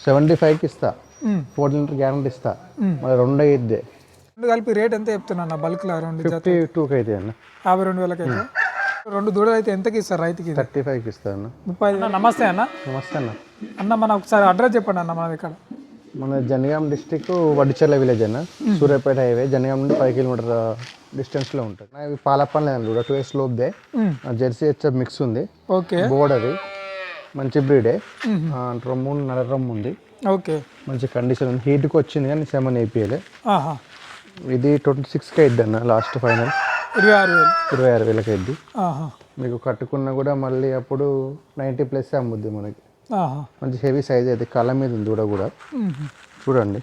75కి ఇస్తా, 14 litre guarantee ఇస్తా, మళ్ళీ 2 అయ్యిద్ది. రెండు కలిపి రేట్ ఎంత చెప్తున్నా బల్క్లో? 52కి అయితే అన్న, 52,000 అయితే. రెండు దూడలు అయితే ఎంతకి ఇస్తారు రైతుకి? 35కి ఇస్తా అన్న. 35. నమస్తే అన్న. నమస్తే అన్న. అన్న మన ఒకసారి అడ్రస్ చెప్పండి అన్న. మన ఇక్కడ మన జనగాం డిస్టిక్ వడ్డిచెర్ల విలేజ్ అన్న, సూర్యాపేట హైవే, జనగాం నుండి 5 కిలోమీటర్ డిస్టెన్స్లో ఉంటుంది. ఇవి పాలప్పని లేదండి, 2 ఇయర్స్ లోపుదే. జెర్సీ హెచ్ఎఫ్ మిక్స్ ఉంది. ఓకే. బోర్డ్ అది మంచి బ్రీడే. రొమ్ము నల్ల రొమ్ము ఉంది. ఓకే. మంచి కండిషన్ ఉంది. హీట్కి వచ్చింది కానీ 7 ఏపీఎల్. ఇది 26కి అయింది అన్న, లాస్ట్ ఫైనల్ 26,000కి అయింది. మీకు కట్టుకున్నా కూడా మళ్ళీ అప్పుడు 90+ అమ్ముద్ది మనకి. మంచి హెవీ సైజ్ అయితే కళ్ళ మీద ఉంది దూడ కూడా, చూడండి.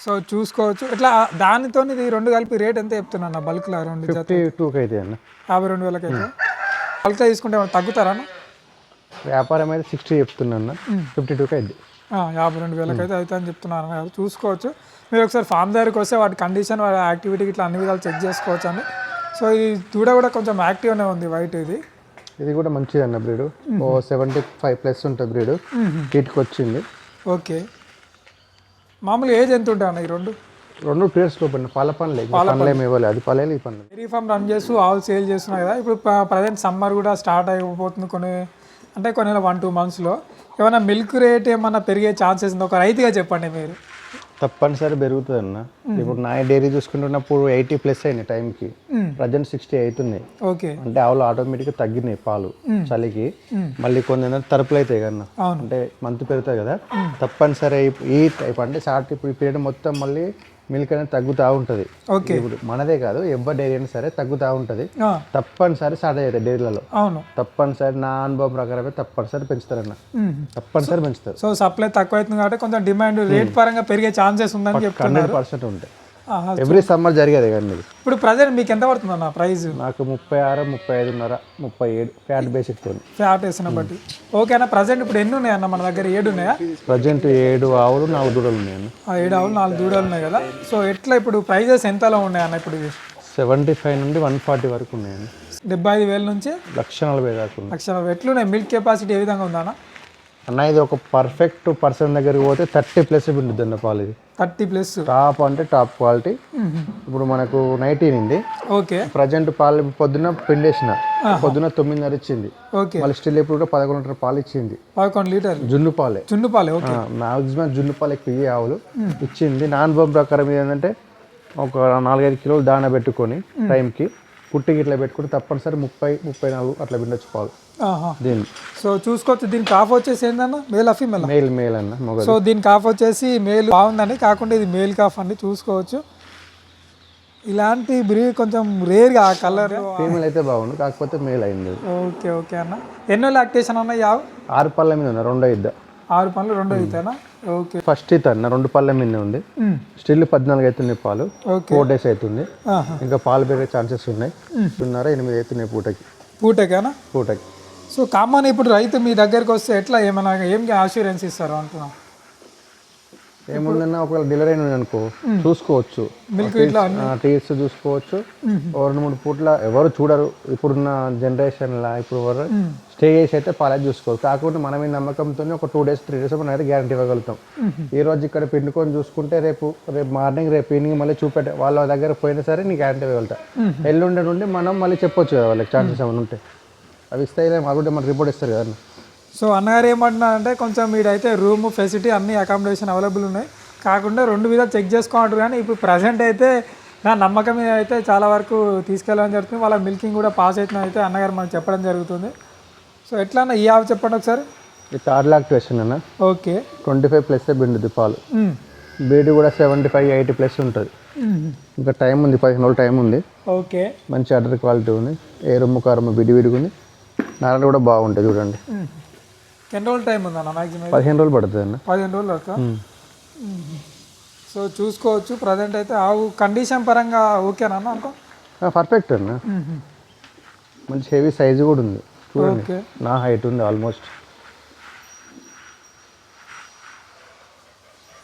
సో చూసుకోవచ్చు. ఇట్లా దానితో ఇది రెండు కలిపి రేట్ ఎంత చెప్తున్నా బల్క్లో? 52కి అయితే అన్న, 52,000 అయితే. బల్క్లో తీసుకుంటే తగ్గుతారా? వ్యాపారం అయితే 60 చెప్తున్నా అన్న, 52కి అయింది. 52,000 అయితే అయితే అని చెప్తున్నాను కదా, చూసుకోవచ్చు. మీరు ఒకసారి ఫామ్ దగ్గరికి వస్తే వాటి కండిషన్, వాటి యాక్టివిటీకి ఇట్లా అన్ని విధాలు చెక్ చేసుకోవచ్చు అండి. సో ఈ దూడ కూడా కొంచెం యాక్టివ్గానే ఉంది, వైట్. ఇది కూడా మంచిది అన్న బ్రీడ్. 75+ ఉంటుంది బ్రీడ్. హీట్కి వచ్చింది. ఓకే. మామూలుగా ఏజ్ ఎంత ఉంటాయి అన్న ఈ రెండు 2 పేర్స్ లోపల? పాల పనులు పనులేమి ఇవ్వాలి, అది పనులు ఈ పనులు. డైరీ ఫామ్ రన్ చేస్తూ ఆవులు సేల్ చేస్తున్నాయి కదా. ఇప్పుడు ప్రజెంట్ సమ్మర్ కూడా స్టార్ట్ అయిపోతుంది. కొన్ని 1-2 మంత్స్లో ఏమైనా మిల్క్ రేట్ ఏమన్నా పెరిగే ఛాన్సెస్ ఉంది? ఒక రైతుగా చెప్పండి మీరు. తప్పనిసరి పెరుగుతుంది అన్న. ఇప్పుడు నా డైరీ చూసుకుంటున్నప్పుడు 80+ అయినాయి టైంకి, ప్రజెంట్ 60 అవుతున్నాయి. ఓకే. అంటే ఆవులు ఆటోమేటిక్గా తగ్గినాయి పాలు చలికి. మళ్ళీ కొన్ని తరుపులు అవుతాయి కన్నా, అంటే మంత్ పెరుగుతాయి కదా. తప్పనిసరి ఈ టైప్ అంటే షార్ట్ ఇప్పుడు ఈ పీరియడ్ మొత్తం మళ్ళీ మిల్క్ అనేది తగ్గుతూ ఉంటుంది. ఇప్పుడు మనదే కాదు, ఎవరి డైరీ అయినా సరే తగ్గుతూ ఉంటుంది. తప్పనిసరి స్టార్ట్ అవుతాయి డైరీలలో. తప్పనిసరి నా అనుభవం ప్రకారమే తప్పనిసరి పెంచుతారన్న, తప్పనిసరి పెంచుతారు. సో సప్లై తక్కువ అవుతుంది కాబట్టి కొంచెం డిమాండ్ రేట్ పరంగా పెరిగే ఛాన్సెస్ ఉందని చెప్తున్నారు. 100% ఉంటాయి. ఎవ్రీ సమ్మర్ జరిగేది కానీ. ఇప్పుడు ప్రజెంట్ మీకు ఎంత పడుతుంది అన్న ప్రైస్? నాకు 36, 35.5, 37 ఫ్యాట్ బేసిక్ తో, ఫ్యాట్ వేసిన బట్టి. ఓకేనా. ప్రజెంట్ ఇప్పుడు ఎన్ని ఉన్నాయన్న మన దగ్గర? 7 ఉన్నాయా? ప్రజెంట్ 7 ఆవులు 4 దూడలు ఉన్నాయన్న. 7 ఆవులు 4 దూడలు ఉన్నాయి కదా. సో ఎట్లా ఇప్పుడు ప్రైజెస్ ఎంతలో ఉన్నాయన్న? ఇప్పుడు 75 నుండి 140 వరకు ఉన్నాయన్న. 75,000 నుంచి 140,000 దాకా ఉన్నాయి. 140,000 ఎట్లున్నాయి? మిల్క్ కెపాసిటీ ఏ విధంగా ఉందా అన్న? ఇది ఒక పర్ఫెక్ట్ పర్సన్ దగ్గరికి పోతే 30+ ఉంటుంది అన్న పాలు. ఇది 30+. టాప్ అంటే టాప్ క్వాలిటీ. ఇప్పుడు మనకు 19 ఉంది. ఓకే. ప్రజెంట్ పాలు పొద్దున్న పిండేసిన, పొద్దున్న 9:30 ఇచ్చింది. ఓకే. మళ్ళీ స్టిల్ ఇప్పుడు కూడా 11 లీటర్ పాలు ఇచ్చింది. 11 లీటర్లు జున్ను పాలే. ఓకే. మాక్సిమం జున్ను పాలు ఎక్కువ ఆవులు ఇచ్చింది. నా అనుభవం ప్రకారం ఏంటంటే ఒక 4-5 కిలోలు దాన పెట్టుకొని టైంకి పుట్టికి ఇట్లా పెట్టుకుంటే తప్పనిసరి 30-34 అట్లా పిండొచ్చు పాలు దీన్ని. సో చూసుకోవచ్చు. దీనికి కాఫ్ వచ్చేసి ఏందన్న? Male female? మేల్ అన్న. సో దీని కాఫ్ వచ్చేసి మేల్ బాగుందండి, కాకుండా ఇది మేల్ కాఫ్ అండి, చూసుకోవచ్చు. ఇలాంటి బ్రీడ్ కొంచెం రేర్గా ఆ కలర్. ఫీమేల్ అయితే బాగుంది, కాకపోతే మేల్ అయింది. ఓకే. ఓకే అన్న. ఎన్నో లాక్టేషన్ అన్న? 6 పళ్ళ మీద ఉంది, 2 ఇద్దా. 6 పళ్ళు 2 అవుతాయినా? ఓకే. ఫస్ట్ అయితే అన్న 2 పళ్ళ మీద ఉంది. స్టిల్ 14 అవుతున్నాయి పాలు. 4 days అవుతుంది. ఇంకా పాలు పెరిగే ఛాన్సెస్ ఉన్నాయి. 8 అవుతున్నాయి పూటకేనా? పూటకి. సో కామన్ ఇప్పుడు రైతు మీ దగ్గరికి వస్తే ఎట్లా ఏమైనా ఏం అష్యూరెన్స్ ఇస్తారు అంటున్నా? ఏముందన్నా, ఒకవేళ డెలివరీ అయిన అనుకో చూసుకోవచ్చు, మిల్క్ ఇట్లా టీస్ చూసుకోవచ్చు. 2-3 పూట్ల ఎవరు చూడరు ఇప్పుడున్న జనరేషన్లో. ఇప్పుడు ఎవరు స్టే చేసి అయితే పాలే చూసుకోవచ్చు. కాకపోతే మనమే నమ్మకంతో ఒక 2 days 3 days మనం అయితే గ్యారంటీ ఇవ్వగలుగుతాం. ఈ రోజు ఇక్కడ పిండుకొని చూసుకుంటే రేపు మార్నింగ్ రేపు ఈవినింగ్ మళ్ళీ చూపెట్టే వాళ్ళ దగ్గర పోయినా సరే నీ గ్యారంటీ ఇవ్వగలుగుతా. ఎల్లుండే నుండి మనం మళ్ళీ చెప్పొచ్చు కదా వాళ్ళకి, ఛాన్సెస్ ఏమైనా ఉంటే అవి ఇస్తాయి. మాకు మన రిపోర్ట్ ఇస్తారు కదా. సో అన్నగారు ఏమంటున్నారంటే కొంచెం మీరైతే రూమ్ ఫెసిలిటీ అన్ని అకామిడేషన్ అవైలబుల్ ఉన్నాయి, కాకుండా 2 విధాలు చెక్ చేసుకోమంటారు. కానీ ఇప్పుడు ప్రజెంట్ అయితే నా నమ్మకం మీద అయితే చాలా వరకు తీసుకెళ్ళడం జరుగుతుంది. వాళ్ళ మిల్కింగ్ కూడా పాస్ అవుతున్నా అయితే అన్నగారు మనకు చెప్పడం జరుగుతుంది. సో ఎట్లా అన్న ఈ ఆవు చెప్పండి ఒకసారి. ఇది 3rd లాక్టేషన్ అన్న. ఓకే. 25+ బిండుది పాలు. బేడి కూడా 75-80+ ఉంటుంది. ఇంకా టైం ఉంది, 15 రోజులు టైం ఉంది. ఓకే. మంచి అడర్ క్వాలిటీ ఉంది. ఏ రొమ్ము కారమ్మ విడివిడిగా ఉంది. నారాయణ కూడా బాగుంటుంది చూడండి. ఎన్ని రోజులు టైం ఉందన్న? మ్యాక్సిమం 15 రోజులు పడుతుంది అన్న. 15 రోజులు వరకు. సో చూసుకోవచ్చు. ప్రజెంట్ అయితే ఆవు కండిషన్ పరంగా ఓకేనా అంతా? పర్ఫెక్ట్ అన్న. మంచి హెవీ సైజు కూడా ఉంది చూడండి. నా హైట్ ఉంది ఆల్మోస్ట్.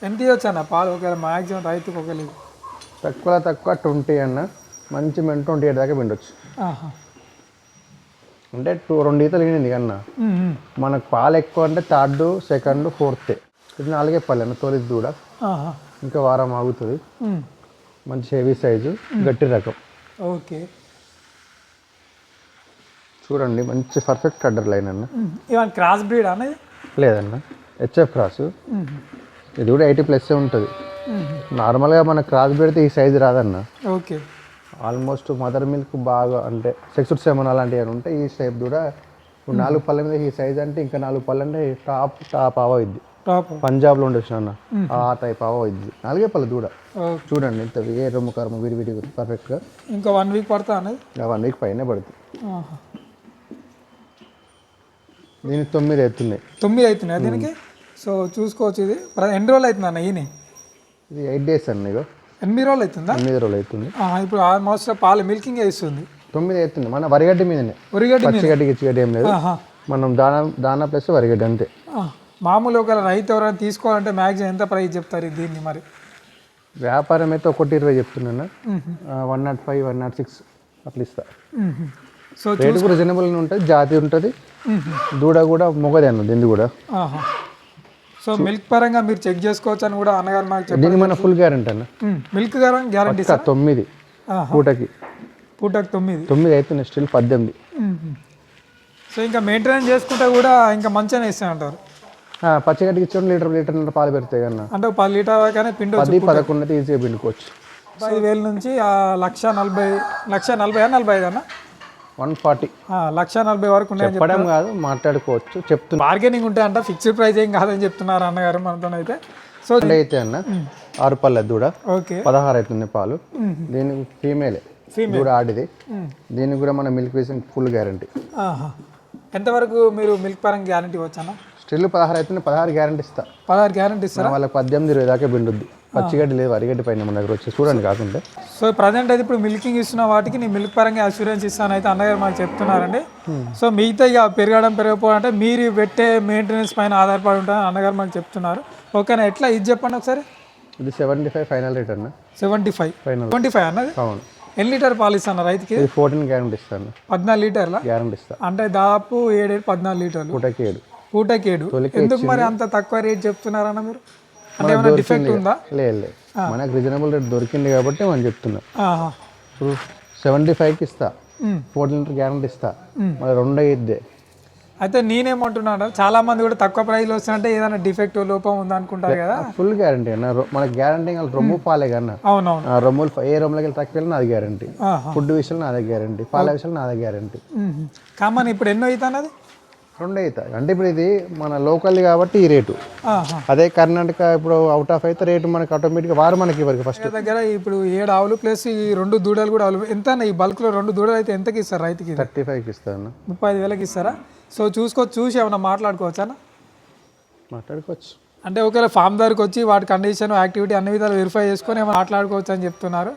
ఎంత ఇవ్వచ్చు అన్న పాలు ఒకవేళ మ్యాక్సిమం రైతుకు? ఒకవేళ తక్కువ 20 అన్న. మంచి 28 దాకా పిండొచ్చు. అంటే 2 ఈతలు ఈనింది కన్నా. మనకు పాలు ఎక్కువ అంటే 3rd, 2nd, 4th. ఇది 4 పళ్ళు అన్న తొలిది దూడ. ఆహా. ఇంకా వారం ఆగుతుంది. మంచి హెవీ సైజు గట్టి రకం. ఓకే. చూడండి మంచి పర్ఫెక్ట్ అడ్డర్ లైన్ అన్న. ఇవన్నీ క్రాస్ బ్రీడ్ అనేది లేదన్న హెచ్ఎఫ్ క్రాసు. ఇది కూడా 80+ ఉంటుంది. నార్మల్గా మన క్రాస్ పెడితే ఈ సైజు రాదన్న. ఓకే. ఆల్మోస్ట్ మదర్ మిల్క్ బాగా అంటే 6-7 అలాంటివి అని ఉంటాయి. ఈ టైప్ కూడా ఇప్పుడు 4 పళ్ళ మీద ఈ సైజ్ అంటే ఇంకా 4 పళ్ళు అంటే టాప్ ఆవో ఇది. పంజాబ్లో ఉండొచ్చు అన్న ఆ టైప్ ఆవో ఇది. 4 పళ్ళ దూడ చూడండి ఇంత ఏ రొమ్ము కర్మ విడివిడి పర్ఫెక్ట్గా. ఇంకా 1 వీక్ పడుతుంది అనేది. 1 వీక్ పైనే పడుతుంది. దీనికి 9 అవుతున్నాయి. 9 అవుతున్నాయి దీనికి. సో చూసుకోవచ్చు. ఇది ఎన్ని రోజులు అవుతుంది అన్న ఈయన? ఇది 8 days అన్న. ఇగో 8 రోజులు అవుతుందా? 8 రోజులు అవుతుంది. ఇప్పుడు ఆల్మోస్ట్ పాలు మిల్కింగ్ వేస్తుంది. 9 అవుతుంది. మన వరిగడ్డి మీదనే. పచ్చిగడ్డి గిచ్చిగడ్డి ఏం లేదు. మనం దానా ప్లస్ వరిగడ్డి అంతే. మామూలు ఒక రైతు ఎవరైనా తీసుకోవాలంటే మ్యాక్సిమం ఎంత ప్రైస్ చెప్తారు దీన్ని మరి? వ్యాపారం అయితే 120 చెప్తున్నా. 105, 106 అట్లా ఇస్తా. సో రేటు కూడా రీజనబుల్గా ఉంటుంది. జాతి ఉంటుంది. దూడ కూడా మొగదే అన్న దీన్ని కూడా. సో మిల్క్ పరంగా మీరు చెక్ చేసుకోవచ్చు అని కూడా అన్నగారు మాకు చెప్పారు. దీనికి మన ఫుల్ గ్యారంటీ అన్న. మిల్క్ గ్యారంటీ 9 పూటకి 9 అవుతుంది. స్టిల్ 18. సో ఇంకా మెయింటెనెన్స్ చేసుకుంటే కూడా ఇంకా మంచిగానే ఇస్తాయంటారు. పచ్చిగడ్డికి ఇచ్చి లీటర్ పాలు పెడతాయి అన్న. అంటే 10 లీటర్ కానీ పిండి 10-11 అయితే ఈజీగా పిండుకోవచ్చు. 5,000 నుంచి 1,40,000 అన్న 140 1,40,000 వరకు ఉన్నాయి. చెప్పడం కాదు మాట్లాడుకోవచ్చు. చెప్తున్నా బార్గెనింగ్ ఉంటాయి అంట. ఫిక్స్డ్ ప్రైస్ ఏం కాదని చెప్తున్నారు అన్నగారు మనతో అయితే. సో అయితే అన్న 6 పళ్ళ దూడ. ఓకే. 16 అవుతుంది పాలు. దీనికి ఫీమేలే దూడ ఆడిది. దీనికి కూడా మన మిల్క్ వేసిన ఫుల్ గ్యారంటీ. ఎంతవరకు మీరు మిల్క్ పరంగా గ్యారంటీ వచ్చానా? స్టిల్ 16 అవుతుంది. 16 గ్యారంటీ ఇస్తా. 16 గ్యారంటీ ఇస్తారా? వాళ్ళకి 18-20 దాకా పిండుద్ది. పచ్చిగడ్డి లేదు వరిగడ్డి పైన మన దగ్గర వచ్చి చూడండి కాకుండా. సో ప్రజెంట్ అయితే ఇప్పుడు మిల్కింగ్ ఇస్తున్న వాటికి నీ మిల్క్ పరంగా అష్యూరెన్స్ ఇస్తాను అయితే అన్నగారు మాకు చెప్తున్నారండి. సో మిగతా ఇక పెరగకపోవడం అంటే మీరు పెట్టే మెయింటెనెన్స్ పైన ఆధారపడి ఉంటారని అన్నగారు మాకు చెప్తున్నారు. ఓకేనా? ఎట్లా ఇది చెప్పండి ఒకసారి. ఇది 75 ఫైనల్ రేట్ అన్న. 75 అన్నది. అవును. ఎన్ని లీటర్ పాలు ఇస్తాను రైతుకి? 14 గ్యారంటీ ఇస్తాను. 14 లీటర్ల గ్యారంటీ ఇస్తా. అంటే దాదాపు 14 లీటర్లు. పూటకి 7. ఎందుకు మరి అంత తక్కువ రేట్ చెప్తున్నారన్న మీరు? అంటే ఏమైనా డిఫెక్ట్ ఉందా? లేదు మనకు రీజనబుల్ రేట్ దొరికింది కాబట్టి మనం చెప్తున్నా. ఇప్పుడు 75కి ఇస్తా. 14 లీటర్ గ్యారంటీ ఇస్తా. మరి 2 అయ్యిద్దే. అయితే నేనేమంటున్నాను, చాలా మంది కూడా తక్కువ ప్రైస్లో వస్తాయంటే ఏదైనా డిఫెక్ట్ లోపం ఉందా అనుకుంటారు కదా. ఫుల్ గ్యారంటీ అన్న. మనకి గ్యారంటీ రొమ్ము పాలే కన్నా. అవునవును. రొమ్ములు ఏ రొమ్ములకి తక్కువ వెళ్ళినా నాది గ్యారంటీ. ఫుడ్ విషయంలో నాదే గ్యారంటీ. పాల విషయంలో నాదే గ్యారంటీ. కామన్ ఇప్పుడు ఎన్నో అవుతానది? 2 అవుతాయి. అంటే ఇప్పుడు ఇది మన లోకల్ కాబట్టి ఈ రేటు. అదే కర్ణాటక ఇప్పుడు అవుట్ ఆఫ్ అయితే రేటు మనకి ఆటోమేటిక్గా వారు మనకి వరకు ఫస్ట్ దగ్గర ఇప్పుడు 7 ఆవులు ప్లస్ ఈ 2 దూడలు కూడా ఆవులు ఎంత ఈ బల్క్లో 2 దూడలు అయితే ఎంతకి ఇస్తారు రైతుకి? 35కి ఇస్తాను. 35,000కి ఇస్తారా? సో చూసి ఏమన్నా మాట్లాడుకోవచ్చా? మాట్లాడుకోవచ్చు. అంటే ఒకవేళ ఫామ్ దగ్గరకు వచ్చి వాటి కండిషన్ యాక్టివిటీ అన్ని విధాలు వెరిఫై చేసుకొని ఏమైనా మాట్లాడుకోవచ్చు అని చెప్తున్నారు.